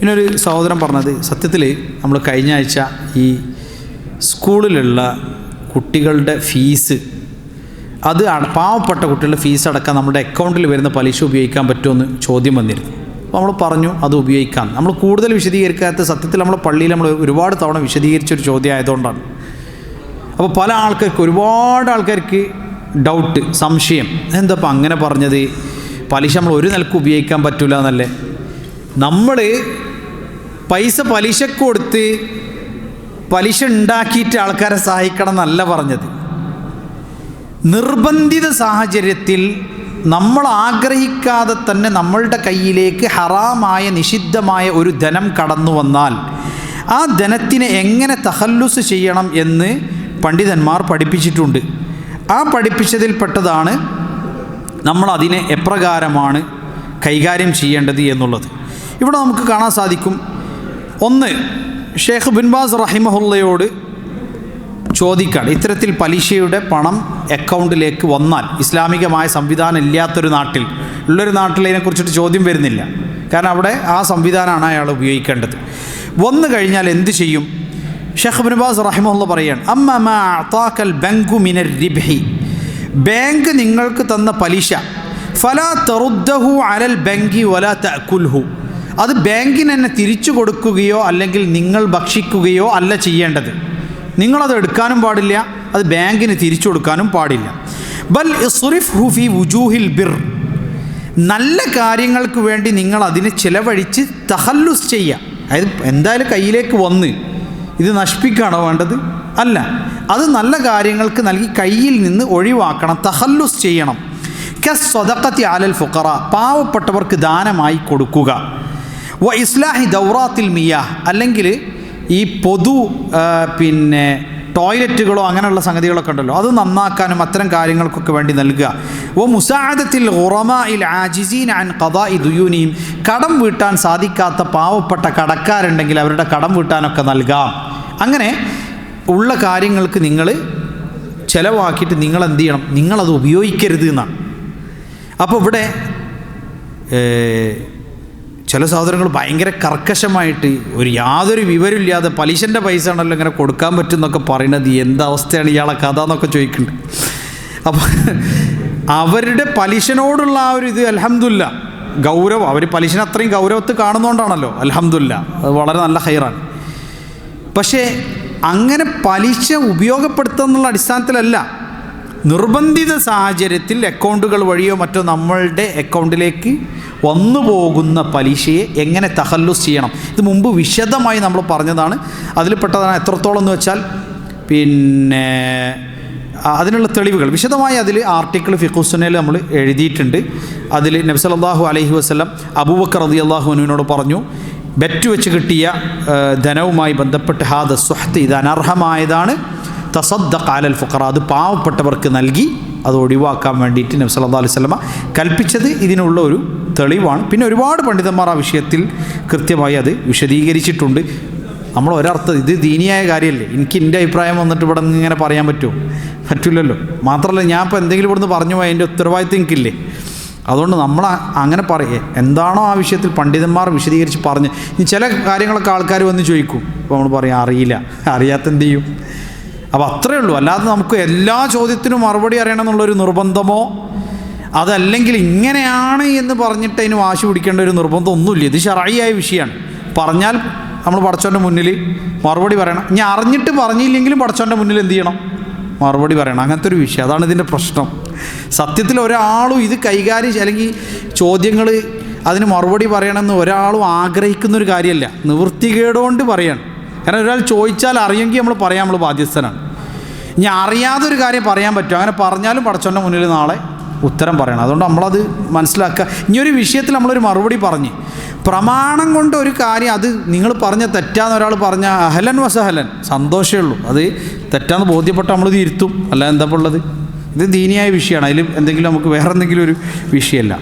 പിന്നൊരു സഹോദരൻ പറഞ്ഞത്, സത്യത്തിൽ നമ്മൾ കഴിഞ്ഞ ആഴ്ച ഈ സ്കൂളിലുള്ള കുട്ടികളുടെ ഫീസ്, അത് പാവപ്പെട്ട കുട്ടികളുടെ ഫീസ് അടക്കം നമ്മുടെ അക്കൗണ്ടിൽ വരുന്ന പലിശ ഉപയോഗിക്കാൻ പറ്റുമെന്ന് ചോദ്യം വന്നിരുന്നു. അപ്പോൾ നമ്മൾ പറഞ്ഞു അത് ഉപയോഗിക്കാം. നമ്മൾ കൂടുതൽ വിശദീകരിക്കാത്ത, സത്യത്തിൽ നമ്മളെ പള്ളിയിൽ നമ്മൾ ഒരുപാട് തവണ വിശദീകരിച്ചൊരു ചോദ്യം ആയതുകൊണ്ടാണ്. അപ്പോൾ പല ആൾക്കാർക്ക്, ഒരുപാട് ആൾക്കാർക്ക് ഡൗട്ട്, സംശയം, എന്താ അങ്ങനെ പറഞ്ഞത്, പലിശ നമ്മൾ ഒരു നിലക്ക് ഉപയോഗിക്കാൻ പറ്റില്ല എന്നല്ലേ. നമ്മൾ പൈസ പലിശക്ക് കൊടുത്ത് പലിശ ഉണ്ടാക്കിയിട്ട് ആൾക്കാരെ സഹായിക്കണം എന്നല്ല പറഞ്ഞത്. നിർബന്ധിത സാഹചര്യത്തിൽ നമ്മൾ ആഗ്രഹിക്കാതെ തന്നെ നമ്മളുടെ കയ്യിലേക്ക് ഹറാമായ നിഷിദ്ധമായ ഒരു ധനം കടന്നു വന്നാൽ ആ ധനത്തിനെ എങ്ങനെ തഖല്ലുസ് ചെയ്യണം എന്ന് പണ്ഡിതന്മാർ പഠിപ്പിച്ചിട്ടുണ്ട്. ആ പഠിപ്പിച്ചതിൽപ്പെട്ടതാണ് നമ്മളതിനെ എപ്രകാരമാണ് കൈകാര്യം ചെയ്യേണ്ടത് എന്നുള്ളത്. ഇവിടെ നമുക്ക് കാണാൻ സാധിക്കും, ഒന്ന്, ഷെയ്ഖ് ബിൻ ബാസ് റഹിമഹുല്ലയോട് ചോദിക്കാണ്, ഇത്തരത്തിൽ പലിശയുടെ പണം അക്കൗണ്ടിലേക്ക് വന്നാൽ, ഇസ്ലാമികമായ സംവിധാനം ഇല്ലാത്തൊരു നാട്ടിൽ, ഉള്ളൊരു നാട്ടിൽ അതിനെക്കുറിച്ചിട്ട് ചോദ്യം വരുന്നില്ല, കാരണം അവിടെ ആ സംവിധാനമാണ് അയാൾ ഉപയോഗിക്കേണ്ടത്. വന്നു കഴിഞ്ഞാൽ എന്ത് ചെയ്യും? ഷെയ്ഖ് ബിൻ ബാസ് റഹിമഹുല്ല പറയുകയാണ്, അമ്മ മാ അഅതാകൽ ബൻകു മിനർ റിബ്ഹി, ബാങ്ക് നിങ്ങൾക്ക് തന്ന പലിശ, ഫലാ തറുദ്ദഹു അലൽ ബൻകി വലാ തഅകുൽഹു, അത് ബാങ്കിന് തന്നെ തിരിച്ചു കൊടുക്കുകയോ അല്ലെങ്കിൽ നിങ്ങൾ ഭക്ഷിക്കുകയോ അല്ല ചെയ്യേണ്ടത്. നിങ്ങളത് എടുക്കാനും പാടില്ല, അത് ബാങ്കിന് തിരിച്ചു കൊടുക്കാനും പാടില്ല. ബൽ ഇസ്റിഫ്ഹു ഫി വുജൂഹിൽ ബിർ, നല്ല കാര്യങ്ങൾക്ക് വേണ്ടി നിങ്ങൾ അതിനെ ചിലവഴിച്ച് തഖല്ലുസ് ചെയ്യുക. അതായത് എന്തായാലും കയ്യിലേക്ക് വന്ന് ഇത് നശിപ്പിക്കുകയാണോ വേണ്ടത്? അല്ല, അത് നല്ല കാര്യങ്ങൾക്ക് നൽകി കയ്യിൽ നിന്ന് ഒഴിവാക്കണം, തഖല്ലുസ് ചെയ്യണം. കസ്സദഖത്തി അലൽ ഫുഖറ, പാവപ്പെട്ടവർക്ക് ദാനമായി കൊടുക്കുക. വ ഇസ്ലാഹി ദൗറാത്തിൽ മിയാഹ്, അല്ലെങ്കിൽ ഈ പൊതു ടോയ്ലറ്റുകളോ അങ്ങനെയുള്ള സംഗതികളൊക്കെ ഉണ്ടല്ലോ, അത് നന്നാക്കാനും അത്തരം കാര്യങ്ങൾക്കൊക്കെ വേണ്ടി നൽകുക. വ മുസാഅദത്തിൽ ഖുറമാഇൽ ആജിസീന അൻ ഖദാഇ ദുയൂനിഹിം, കടം വീട്ടാൻ സാധിക്കാത്ത പാവപ്പെട്ട കടക്കാരുണ്ടെങ്കിൽ അവരുടെ കടം വീട്ടാനൊക്കെ നൽകാം. അങ്ങനെ ഉള്ള കാര്യങ്ങൾക്ക് നിങ്ങൾ ചിലവാക്കിയിട്ട് നിങ്ങൾ എന്ത് ചെയ്യണം? നിങ്ങളത് ഉപയോഗിക്കരുത് എന്നാണ്. അപ്പോൾ ഇവിടെ ചില സഹോദരങ്ങൾ ഭയങ്കര കർക്കശമായിട്ട് യാതൊരു വിവരമില്ലാതെ പലിശൻ്റെ പൈസ ആണല്ലോ ഇങ്ങനെ കൊടുക്കാൻ പറ്റും എന്നൊക്കെ പറയണത്, എന്താവസ്ഥയാണ് ഇയാളെ കഥ എന്നൊക്കെ ചോദിക്കുന്നുണ്ട്. അപ്പോൾ അവരുടെ പലിശനോടുള്ള ആ ഒരു ഇത് അൽഹംദുലില്ലാ ഗൗരവം, അവർ പലിശനെ അത്രയും ഗൗരവത്തിൽ കാണുന്നതുകൊണ്ടാണല്ലോ, അൽഹംദുലില്ലാ, അത് വളരെ നല്ല ഹൈറാണ്. പക്ഷേ അങ്ങനെ പലിശ ഉപയോഗപ്പെടുത്തുക എന്നുള്ള അടിസ്ഥാനത്തിലല്ല, നിർബന്ധിത സാഹചര്യത്തിൽ അക്കൗണ്ടുകൾ വഴിയോ മറ്റോ നമ്മളുടെ അക്കൗണ്ടിലേക്ക് വന്നു പോകുന്ന പലിശയെ എങ്ങനെ തഖല്ലുസ് ചെയ്യണം, ഇത് മുമ്പ് വിശദമായി നമ്മൾ പറഞ്ഞതാണ്. അതിൽപ്പെട്ടതാണ് എത്രത്തോളം എന്ന് വെച്ചാൽ അതിനുള്ള തെളിവുകൾ വിശദമായി അതിൽ ആർട്ടിക്കിൾ ഫിഖ്ഹു സുന്നയിൽ നമ്മൾ എഴുതിയിട്ടുണ്ട്. അതിൽ നബി സല്ലല്ലാഹു അലൈഹി വസല്ലം അബൂബക്കർ റളിയല്ലാഹു അൻഹുവിനോട് പറഞ്ഞു, ബെറ്റ് വെച്ച് കിട്ടിയ ധനവുമായി ബന്ധപ്പെട്ട് ഹാദ സുഹ്ത്, ഇത് അനർഹമായതാണ്, തസദ്ദഖ് അലൽ ഫുഖറ, അത് പാവപ്പെട്ടവർക്ക് നൽകി അത് ഒഴിവാക്കാൻ വേണ്ടിയിട്ട് നബി സല്ലല്ലാഹു അലൈഹി വസല്ലം കൽപ്പിച്ചത് ഇതിനുള്ള ഒരു തെളിവാണ്. പിന്നെ ഒരുപാട് പണ്ഡിതന്മാർ ആ വിഷയത്തിൽ കൃത്യമായി അത് വിശദീകരിച്ചിട്ടുണ്ട്. നമ്മൾ ഒരർത്ഥം ഇത് ദീനിയായ കാര്യമല്ലേ, എനിക്ക് എൻ്റെ അഭിപ്രായം വന്നിട്ട് ഇവിടെ നിന്ന് ഇങ്ങനെ പറയാൻ പറ്റുമോ? പറ്റില്ലല്ലോ. മാത്രമല്ല ഞാൻ ഇപ്പോൾ എന്തെങ്കിലും ഇവിടുന്ന് പറഞ്ഞു പോയാൽ അതിൻ്റെ ഉത്തരവാദിത്വം എനിക്കില്ലേ? അതുകൊണ്ട് നമ്മൾ അങ്ങനെ പറയേ, എന്താണോ ആ വിഷയത്തിൽ പണ്ഡിതന്മാർ വിശദീകരിച്ച് പറഞ്ഞ്, ഇനി ചില കാര്യങ്ങളൊക്കെ ആൾക്കാർ വന്ന് ചോദിക്കും, അപ്പോൾ നമ്മൾ പറയാം അറിയില്ല, അറിയാത്ത എന്ത് ചെയ്യും? അപ്പോൾ അത്രയേ ഉള്ളൂ. അല്ലാതെ നമുക്ക് എല്ലാ ചോദ്യത്തിനും മറുപടി അറിയണം എന്നുള്ളൊരു നിർബന്ധമോ അതല്ലെങ്കിൽ ഇങ്ങനെയാണ് എന്ന് പറഞ്ഞിട്ട് അതിന് വാശി പിടിക്കേണ്ട ഒരു നിർബന്ധം ഒന്നുമില്ല. ഇത് ശർഈയായ വിഷയമാണ്. പറഞ്ഞാൽ നമ്മൾ പടച്ചോൻ്റെ മുന്നിൽ മറുപടി പറയണം. ഇനി അറിഞ്ഞിട്ട് പറഞ്ഞില്ലെങ്കിലും പടച്ചോൻ്റെ മുന്നിൽ എന്ത് ചെയ്യണം? മറുപടി പറയണം. അങ്ങനത്തെ ഒരു വിഷയം, അതാണ് ഇതിൻ്റെ പ്രശ്നം. സത്യത്തിൽ ഒരാളും ഇത് കൈകാര്യം അല്ലെങ്കിൽ ചോദ്യങ്ങൾ അതിന് മറുപടി പറയണമെന്ന് ഒരാളും ആഗ്രഹിക്കുന്നൊരു കാര്യമല്ല, നിവൃത്തികേടുകൊണ്ട് പറയണം. കാരണം ഒരാൾ ചോദിച്ചാൽ അറിയെങ്കിൽ നമ്മൾ പറയാൻ നമ്മൾ ബാധ്യസ്ഥനാണ്. ഇനി അറിയാതൊരു കാര്യം പറയാൻ പറ്റും, അങ്ങനെ പറഞ്ഞാലും പടച്ചോൻ്റെ മുന്നിൽ നാളെ ഉത്തരം പറയണം. അതുകൊണ്ട് നമ്മളത് മനസ്സിലാക്കുക. ഇനിയൊരു വിഷയത്തിൽ നമ്മളൊരു മറുപടി പറഞ്ഞ് പ്രമാണം കൊണ്ട് ഒരു കാര്യം അത് നിങ്ങൾ പറഞ്ഞ തെറ്റാന്ന് ഒരാൾ പറഞ്ഞാൽ അഹലൻ വസഹലൻ, സന്തോഷമേ ഉള്ളൂ. അത് തെറ്റാന്ന് ബോധ്യപ്പെട്ട് നമ്മളിത് ഇരുത്തും, അല്ല എന്താ ഉള്ളത്. ഇത് ദീനിയായ വിഷയമാണ്, അതിൽ എന്തെങ്കിലും നമുക്ക് വേറെ എന്തെങ്കിലും ഒരു വിഷയമല്ല.